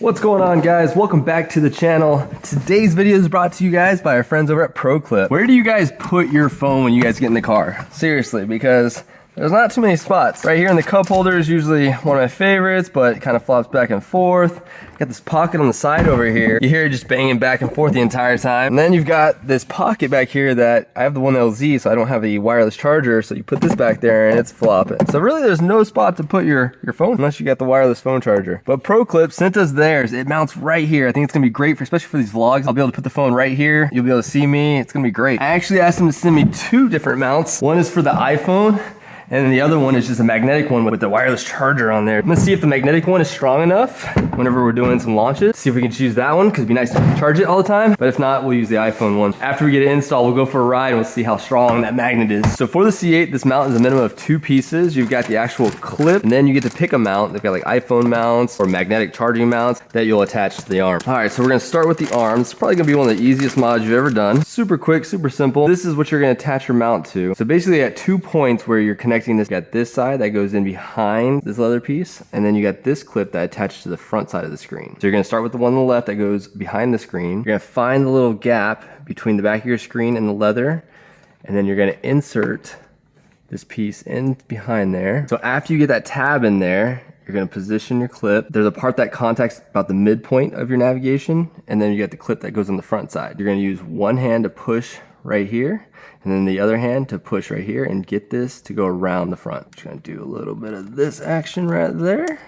What's going on, guys? Welcome back to the channel. Today's video is brought to you guys by our friends over at ProClip. Where do you guys put your phone when you guys get in the car? Seriously, because there's not too many spots. Right here in the cup holder is usually one of my favorites, but it kind of flops back and forth. Got this pocket on the side over here. You hear it just banging back and forth the entire time. And then you've got this pocket back here that I have the 1LZ, so I don't have a wireless charger. So you put this back there and it's flopping. So really there's no spot to put your phone unless you got the wireless phone charger. But ProClip sent us theirs. It mounts right here. I think it's gonna be great for, especially for these vlogs. I'll be able to put the phone right here. You'll be able to see me. It's gonna be great. I actually asked them to send me two different mounts. One is for the iPhone, and then the other one is just a magnetic one with the wireless charger on there. I'm gonna see if the magnetic one is strong enough whenever we're doing some launches. See if we can choose that one, because it'd be nice to charge it all the time. But if not, we'll use the iPhone one. After we get it installed, we'll go for a ride and we'll see how strong that magnet is. So for the C8, this mount is a minimum of 2 pieces. You've got the actual clip, and then you get to pick a mount. They've got like iPhone mounts or magnetic charging mounts that you'll attach to the arm. All right, so we're gonna start with the arms. It's probably gonna be one of the easiest mods you've ever done. Super quick, super simple. This is what you're gonna attach your mount to. So basically at 2 points where you're connecting this, you got this side that goes in behind this leather piece, and then you got this clip that attaches to the front side of the screen. So you're gonna start with the one on the left that goes behind the screen. You're gonna find the little gap between the back of your screen and the leather, and then you're gonna insert this piece in behind there. So after you get that tab in there, you're gonna position your clip. There's a part that contacts about the midpoint of your navigation, and then you got the clip that goes on the front side. You're gonna use one hand to push right here, and then the other hand to push right here and get this to go around the front. Just gonna do a little bit of this action right there.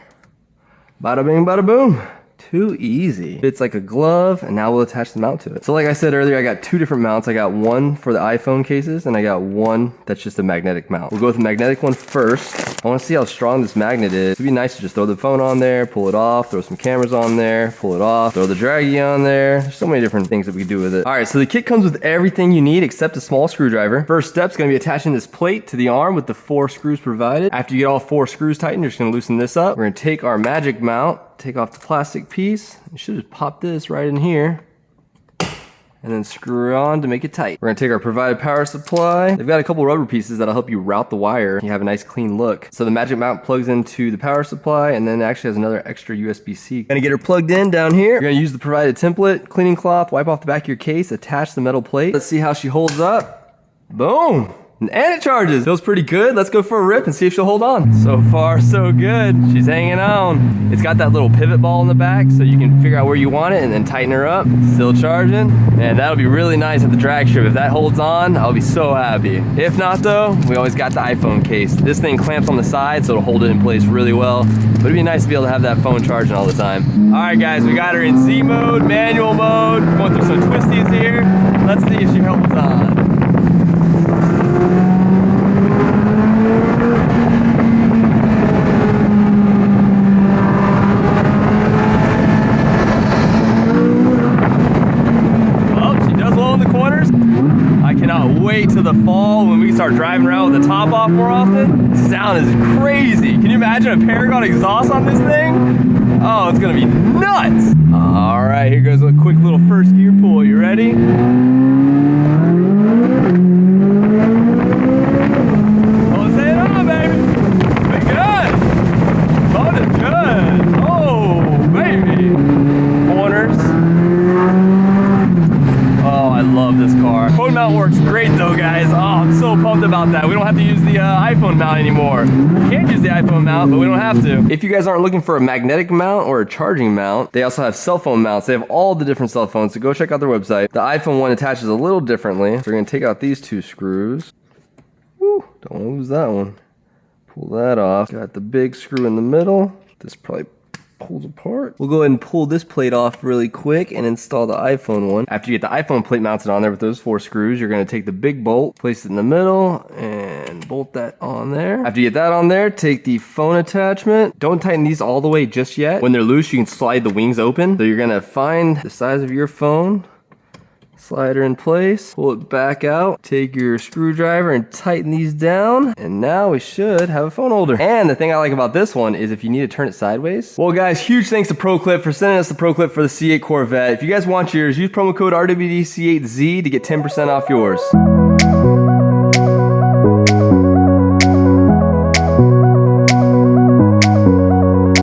Bada bing, bada boom. Too easy. It's like a glove, and now we'll attach the mount to it. So like I said earlier, I got 2 different mounts. I got one for the iPhone cases, and I got one that's just a magnetic mount. We'll go with the magnetic one first. I wanna see how strong this magnet is. It'd be nice to just throw the phone on there, pull it off, throw some cameras on there, pull it off, throw the DRAGY on there. There's so many different things that we can do with it. All right, so the kit comes with everything you need except a small screwdriver. First step's gonna be attaching this plate to the arm with the 4 screws provided. After you get all 4 screws tightened, you're just gonna loosen this up. We're gonna take our magic mount, take off the plastic piece. You should just pop this right in here and then screw it on to make it tight. We're gonna take our provided power supply. They've got a couple rubber pieces that'll help you route the wire. You have a nice clean look. So the magic mount plugs into the power supply, and then it actually has another extra USB-C. Gonna get her plugged in down here. You're gonna use the provided template, cleaning cloth, wipe off the back of your case, attach the metal plate. Let's see how she holds up. Boom. And it charges. Feels pretty good. Let's go for a rip and see if she'll hold on. So far, so good. She's hanging on. It's got that little pivot ball in the back, so you can figure out where you want it and then tighten her up. Still charging. And that'll be really nice at the drag strip. If that holds on, I'll be so happy. If not though, we always got the iPhone case. This thing clamps on the side, so it'll hold it in place really well. But it'd be nice to be able to have that phone charging all the time. All right, guys, we got her in Z mode, manual mode. Going through some twisties here. Let's see if she holds on. Wait till the fall when we start driving around with the top off more often. Sound is crazy. Can you imagine a Paragon exhaust on this thing? Oh, it's gonna be nuts. All right, here goes a quick little first gear pull. You ready? Oh, say it on, baby. Be good. Phone is good. Oh, baby. Corners. Oh, I love this car. Phone mount works great though, guys. Oh, I'm so pumped about that. We don't have to use the iPhone mount anymore. We can use the iPhone mount, but we don't have to. If you guys aren't looking for a magnetic mount or a charging mount, they also have cell phone mounts. They have all the different cell phones, so go check out their website. The iPhone one attaches a little differently. So we're gonna take out these 2 screws. Woo, don't wanna lose that one. Pull that off. Got the big screw in the middle. This probably pulls apart. We'll go ahead and pull this plate off really quick and install the iPhone one. After you get the iPhone plate mounted on there with those 4 screws, you're gonna take the big bolt, place it in the middle, and bolt that on there. After you get that on there, take the phone attachment. Don't tighten these all the way just yet. When they're loose, you can slide the wings open. So you're gonna find the size of your phone, slide her in place, pull it back out, take your screwdriver and tighten these down, and now we should have a phone holder. And the thing I like about this one is if you need to turn it sideways. Well guys, huge thanks to ProClip for sending us the ProClip for the C8 Corvette. If you guys want yours, use promo code RWDC8Z to get 10% off yours.